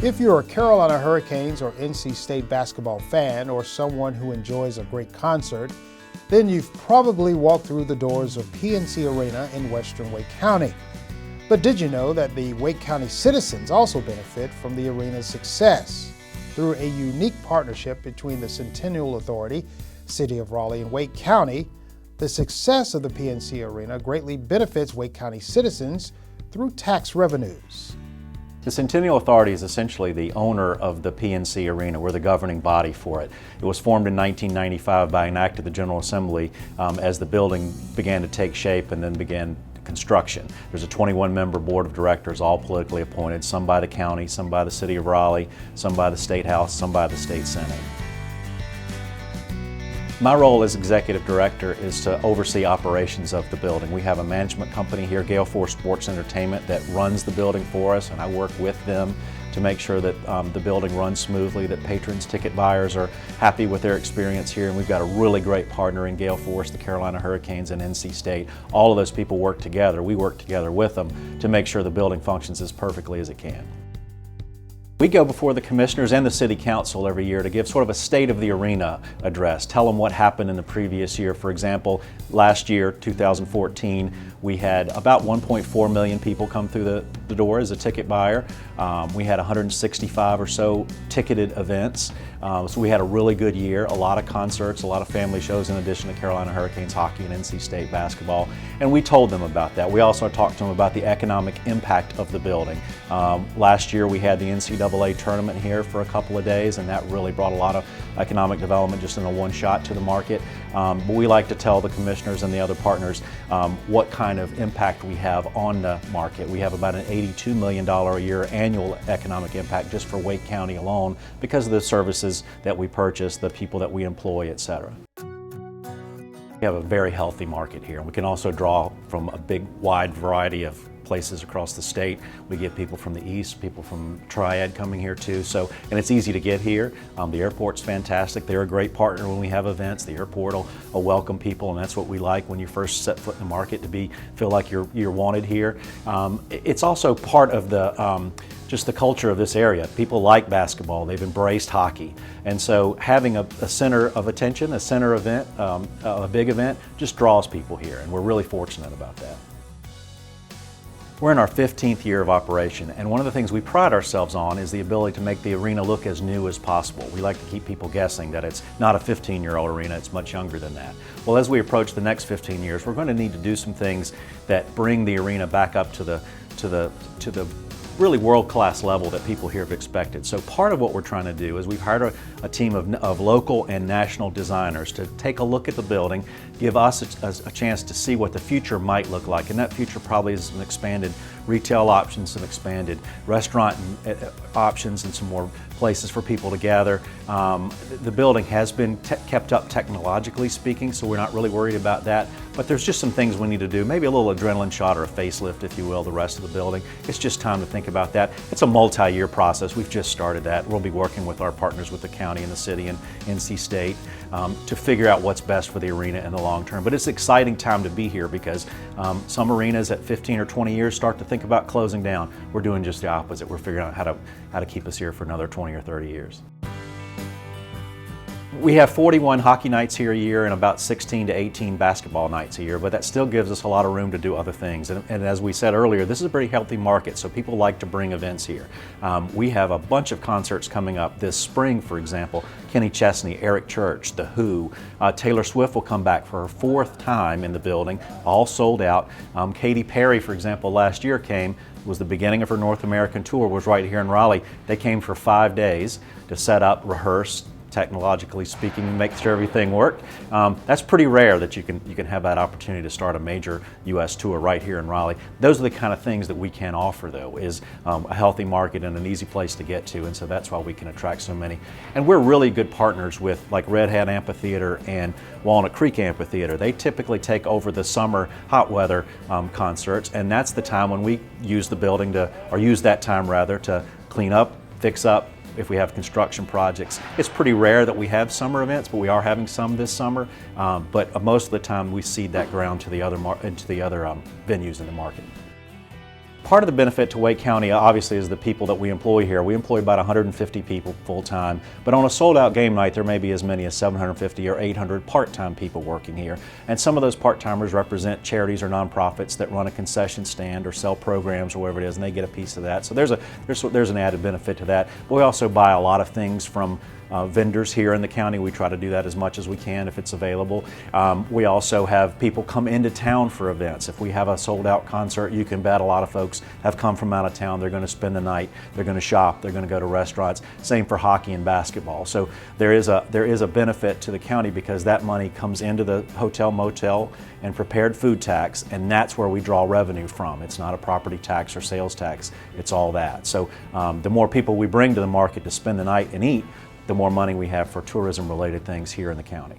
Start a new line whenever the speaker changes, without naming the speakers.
If you're a Carolina Hurricanes or NC State basketball fan or someone who enjoys a great concert, then you've probably walked through the doors of PNC Arena in western Wake County. But did you know that the Wake County citizens also benefit from the arena's success? Through a unique partnership between the Centennial Authority, City of Raleigh, and Wake County, the success of the PNC Arena greatly benefits Wake County citizens through tax revenues.
The Centennial Authority is essentially the owner of the PNC Arena. We're the governing body for it. It was formed in 1995 by an act of the General Assembly as the building began to take shape and then began construction. There's a 21-member board of directors, all politically appointed, some by the county, some by the City of Raleigh, some by the State House, some by the State Senate. My role as executive director is to oversee operations of the building. We have a management company here, Gale Force Sports Entertainment, that runs the building for us, and I work with them to make sure that the building runs smoothly, that patrons, ticket buyers are happy with their experience here, and we've got a really great partner in Gale Force, the Carolina Hurricanes, and NC State. All of those people work together. We work together with them to make sure the building functions as perfectly as it can. We go before the commissioners and the city council every year to give sort of a state of the arena address, tell them what happened in the previous year. For example, last year, 2014, we had about 1.4 million people come through the door as a ticket buyer. We had 165 or so ticketed events. So we had a really good year, a lot of concerts, a lot of family shows in addition to Carolina Hurricanes hockey and NC State basketball. And we told them about that. We also talked to them about the economic impact of the building. Last year we had the NCAA tournament here for a couple of days, and that really brought a lot of economic development just in a one shot to the market. But we like to tell the commissioners and the other partners what kind of impact we have on the market. We have about an $82 million a year annual economic impact just for Wake County alone because of the services that we purchase, the people that we employ, etc. We have a very healthy market here. We can also draw from a big, wide variety of places across the state. We get people from the east, people from Triad coming here too. So, and it's easy to get here. The airport's fantastic. They're a great partner when we have events. The airport will welcome people, and that's what we like when you first set foot in the market, to feel like you're wanted here. It's also part of the just the culture of this area. People like basketball. They've embraced hockey. And so having a center of attention, a center event, a big event, just draws people here, and we're really fortunate about that. We're in our 15th year of operation, and one of the things we pride ourselves on is the ability to make the arena look as new as possible. We like to keep people guessing that it's not a 15-year-old arena, it's much younger than that. Well, as we approach the next 15 years, we're going to need to do some things that bring the arena back up to the really world-class level that people here have expected. So part of what we're trying to do is we've hired a team of local and national designers to take a look at the building, give us a chance to see what the future might look like, and that future probably is some expanded retail options, some expanded restaurant options, and some more places for people to gather. The building has been kept up technologically speaking, so we're not really worried about that, but there's just some things we need to do, maybe a little adrenaline shot or a facelift, if you will, the rest of the building. It's just time to think about that. It's a multi-year process. We've just started that. We'll be working with our partners with the county and the city and NC State to figure out what's best for the arena in the long term. But it's an exciting time to be here because some arenas at 15 or 20 years start to think about closing down. We're doing just the opposite. We're figuring out how to keep us here for another 20 or 30 years. We have 41 hockey nights here a year and about 16 to 18 basketball nights a year, but that still gives us a lot of room to do other things. And as we said earlier, this is a pretty healthy market, so people like to bring events here. We have a bunch of concerts coming up this spring, for example. Kenny Chesney, Eric Church, The Who. Taylor Swift will come back for her 4th time in the building, all sold out. Katy Perry, for example, last year was the beginning of her North American tour, was right here in Raleigh. They came for 5 days to set up, rehearse, technologically speaking, make sure everything worked. That's pretty rare that you can have that opportunity to start a major U.S. tour right here in Raleigh. Those are the kind of things that we can offer, though, is a healthy market and an easy place to get to, and so that's why we can attract so many. And we're really good partners with like Red Hat Amphitheater and Walnut Creek Amphitheater. They typically take over the summer hot weather concerts, and that's the time when we use the building to clean up, fix up, if we have construction projects. It's pretty rare that we have summer events, but we are having some this summer. But most of the time we cede that ground to the other venues in the market. Part of the benefit to Wake County obviously is the people that we employ here. We employ about 150 people full-time, but on a sold-out game night there may be as many as 750 or 800 part-time people working here. And some of those part-timers represent charities or nonprofits that run a concession stand or sell programs or whatever it is, and they get a piece of that. So there's an added benefit to that. But we also buy a lot of things from vendors here in the county. We try to do that as much as we can if it's available. We also have people come into town for events. If we have a sold-out concert, you can bet a lot of folks have come from out of town. They're going to spend the night, they're going to shop, they're going to go to restaurants. Same for hockey and basketball. So there is a benefit to the county because that money comes into the hotel, motel, and prepared food tax, and that's where we draw revenue from. It's not a property tax or sales tax, it's all that. So the more people we bring to the market to spend the night and eat, the more money we have for tourism-related things here in the county.